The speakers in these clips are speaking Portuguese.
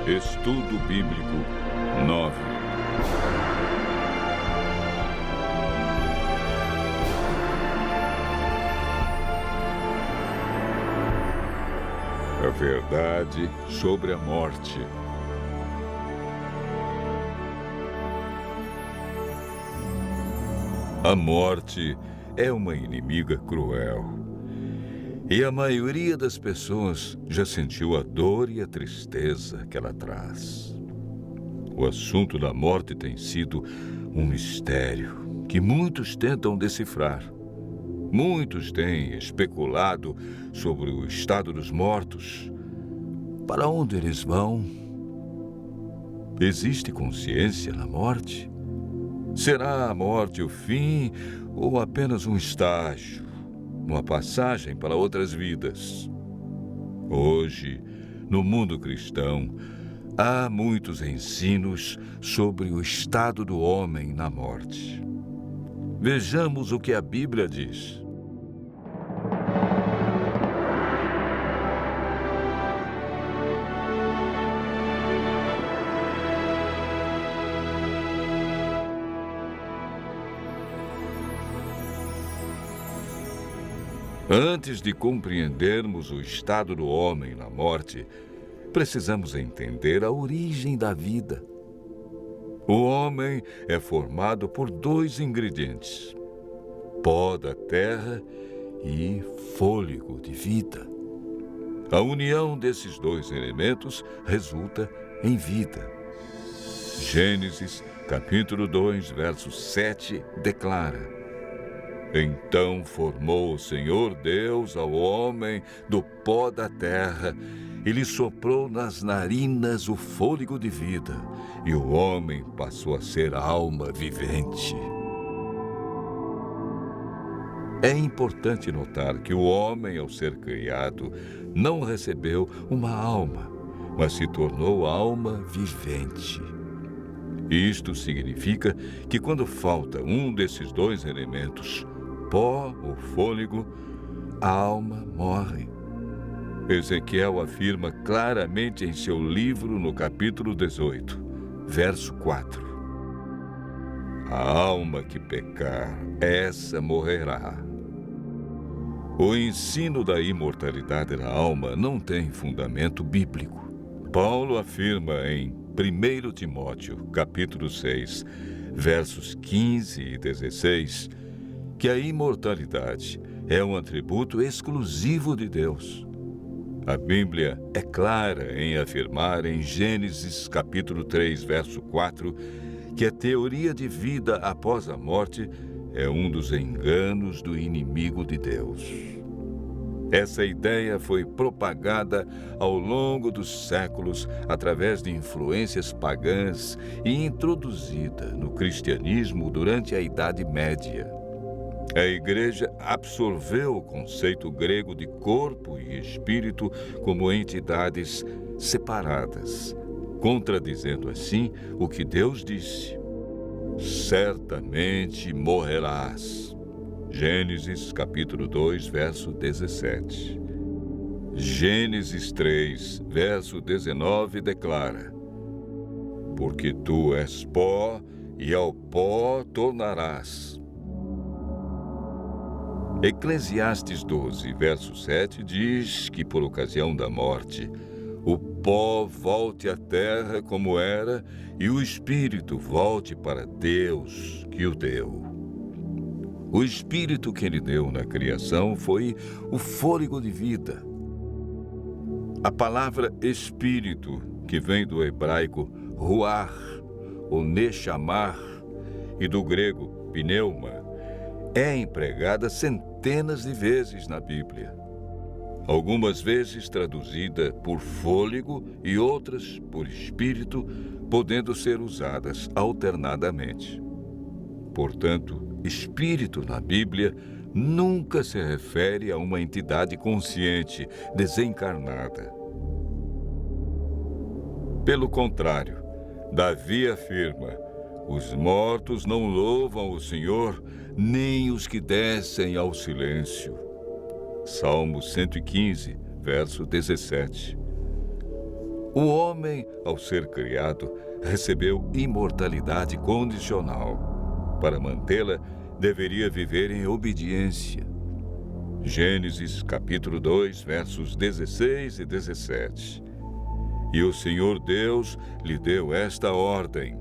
Estudo Bíblico 9. A verdade sobre a morte. A morte é uma inimiga cruel. E a maioria das pessoas já sentiu a dor e a tristeza que ela traz. O assunto da morte tem sido um mistério que muitos tentam decifrar. Muitos têm especulado sobre o estado dos mortos. Para onde eles vão? Existe consciência na morte? Será a morte o fim ou apenas um estágio? Uma passagem para outras vidas. Hoje, no mundo cristão, há muitos ensinos sobre o estado do homem na morte. Vejamos o que a Bíblia diz. Antes de compreendermos o estado do homem na morte, precisamos entender a origem da vida. O homem é formado por dois ingredientes: pó da terra e fôlego de vida. A união desses dois elementos resulta em vida. Gênesis, capítulo 2, verso 7, declara: Então formou o Senhor Deus ao homem do pó da terra e lhe soprou nas narinas o fôlego de vida, e o homem passou a ser alma vivente. É importante notar que o homem, ao ser criado, não recebeu uma alma, mas se tornou alma vivente. Isto significa que quando falta um desses dois elementos, pó ou fôlego, a alma morre. Ezequiel afirma claramente em seu livro no capítulo 18, verso 4. A alma que pecar, essa morrerá. O ensino da imortalidade da alma não tem fundamento bíblico. Paulo afirma em 1 Timóteo, capítulo 6, versos 15 e 16, que a imortalidade é um atributo exclusivo de Deus. A Bíblia é clara em afirmar em Gênesis capítulo 3, verso 4, que a teoria de vida após a morte é um dos enganos do inimigo de Deus. Essa ideia foi propagada ao longo dos séculos através de influências pagãs e introduzida no cristianismo durante a Idade Média. A Igreja absorveu o conceito grego de corpo e espírito como entidades separadas, contradizendo assim o que Deus disse: certamente morrerás. Gênesis capítulo 2, verso 17. Gênesis 3, verso 19 declara: porque tu és pó e ao pó tornarás. Eclesiastes 12, verso 7 diz que por ocasião da morte, o pó volte à terra como era e o espírito volte para Deus que o deu. O espírito que ele deu na criação foi o fôlego de vida. A palavra espírito, que vem do hebraico ruach, ou nechamar, e do grego pneuma, é empregada centenas de vezes na Bíblia. Algumas vezes traduzida por fôlego e outras por espírito, podendo ser usadas alternadamente. Portanto, espírito na Bíblia nunca se refere a uma entidade consciente, desencarnada. Pelo contrário, Davi afirma: os mortos não louvam o Senhor, nem os que descem ao silêncio. Salmo 115, verso 17. O homem, ao ser criado, recebeu imortalidade condicional. Para mantê-la, deveria viver em obediência. Gênesis capítulo 2, versos 16 e 17. E o Senhor Deus lhe deu esta ordem: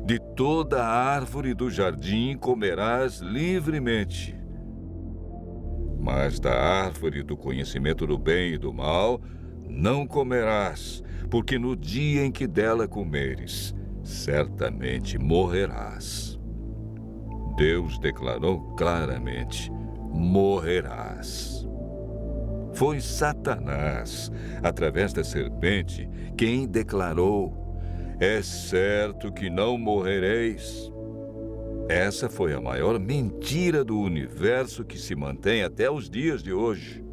de toda a árvore do jardim comerás livremente, mas da árvore do conhecimento do bem e do mal não comerás, porque no dia em que dela comeres, certamente morrerás. Deus declarou claramente: morrerás. Foi Satanás, através da serpente, quem declarou: é certo que não morrereis. Essa foi a maior mentira do universo que se mantém até os dias de hoje.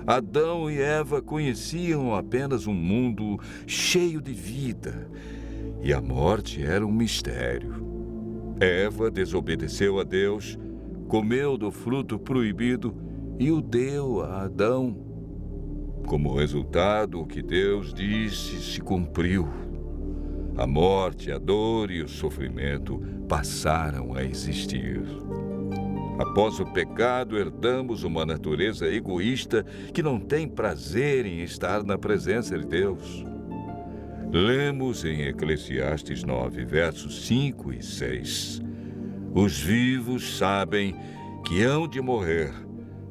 Adão e Eva conheciam apenas um mundo cheio de vida, e a morte era um mistério. Eva desobedeceu a Deus, comeu do fruto proibido e o deu a Adão. Como resultado, o que Deus disse se cumpriu. A morte, a dor e o sofrimento passaram a existir. Após o pecado, herdamos uma natureza egoísta que não tem prazer em estar na presença de Deus. Lemos em Eclesiastes 9, versos 5 e 6. Os vivos sabem que hão de morrer,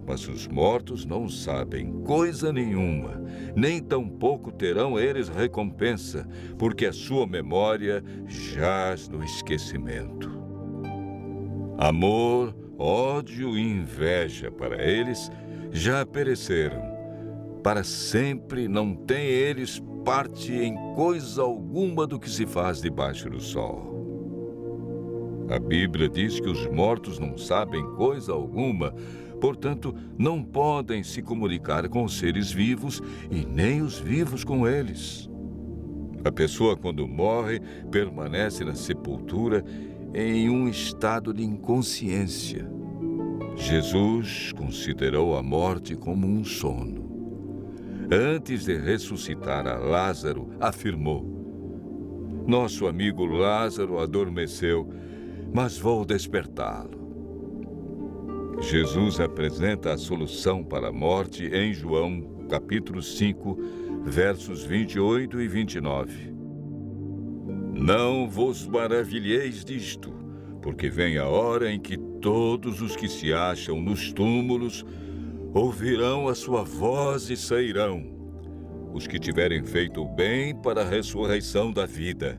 mas os mortos não sabem coisa nenhuma, nem tampouco terão eles recompensa, porque a sua memória jaz no esquecimento. Amor, ódio e inveja para eles já pereceram. Para sempre não têm eles parte em coisa alguma do que se faz debaixo do sol. A Bíblia diz que os mortos não sabem coisa alguma, portanto, não podem se comunicar com os seres vivos e nem os vivos com eles. A pessoa, quando morre, permanece na sepultura em um estado de inconsciência. Jesus considerou a morte como um sono. Antes de ressuscitar a Lázaro, afirmou: nosso amigo Lázaro adormeceu, mas vou despertá-lo. Jesus apresenta a solução para a morte em João, capítulo 5, versos 28 e 29. Não vos maravilheis disto, porque vem a hora em que todos os que se acham nos túmulos ouvirão a sua voz e sairão. Os que tiverem feito o bem para a ressurreição da vida,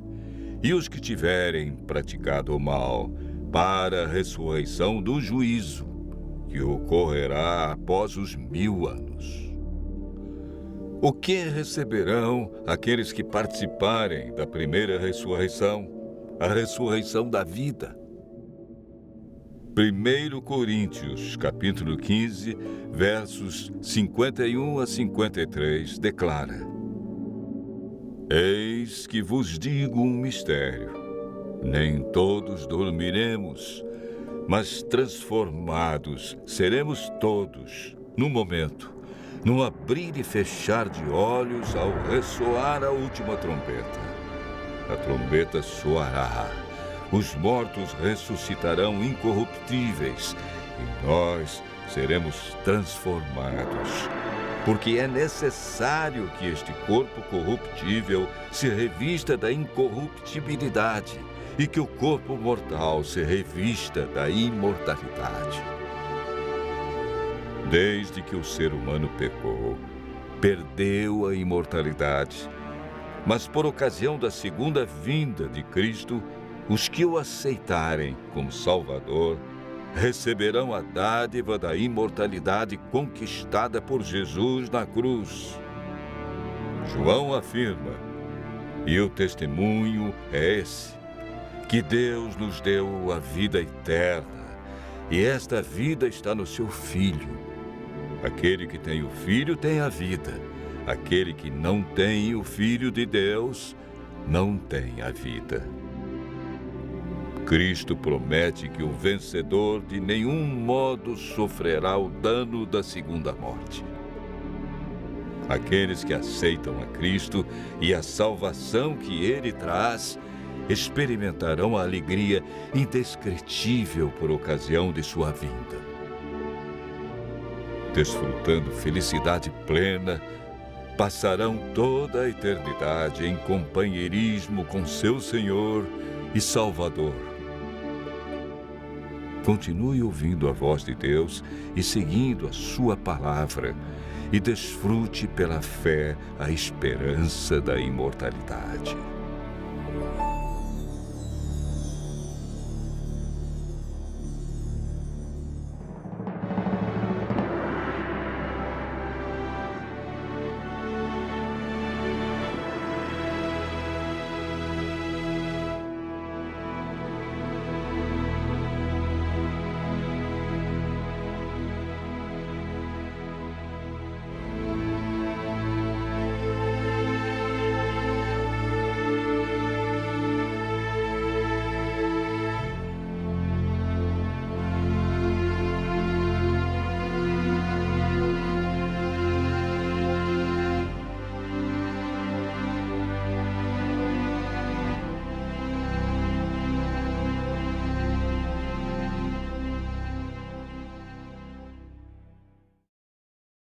e os que tiverem praticado o mal para a ressurreição do juízo, que ocorrerá após os 1000 anos. O que receberão aqueles que participarem da primeira ressurreição, a ressurreição da vida? 1 Coríntios, capítulo 15, versos 51 a 53, declara: eis que vos digo um mistério. Nem todos dormiremos, mas transformados seremos todos, num momento, num abrir e fechar de olhos, ao ressoar a última trombeta. A trombeta soará, os mortos ressuscitarão incorruptíveis, e nós seremos transformados. Porque é necessário que este corpo corruptível se revista da incorruptibilidade e que o corpo mortal se revista da imortalidade. Desde que o ser humano pecou, perdeu a imortalidade, mas por ocasião da segunda vinda de Cristo, os que o aceitarem como Salvador receberão a dádiva da imortalidade conquistada por Jesus na cruz. João afirma, e o testemunho é esse, que Deus nos deu a vida eterna, e esta vida está no seu Filho. Aquele que tem o Filho tem a vida. Aquele que não tem o Filho de Deus não tem a vida. Cristo promete que o vencedor de nenhum modo sofrerá o dano da segunda morte. Aqueles que aceitam a Cristo e a salvação que Ele traz experimentarão a alegria indescritível por ocasião de sua vinda. Desfrutando felicidade plena, passarão toda a eternidade em companheirismo com seu Senhor e Salvador. Continue ouvindo a voz de Deus e seguindo a sua palavra, e desfrute pela fé a esperança da imortalidade.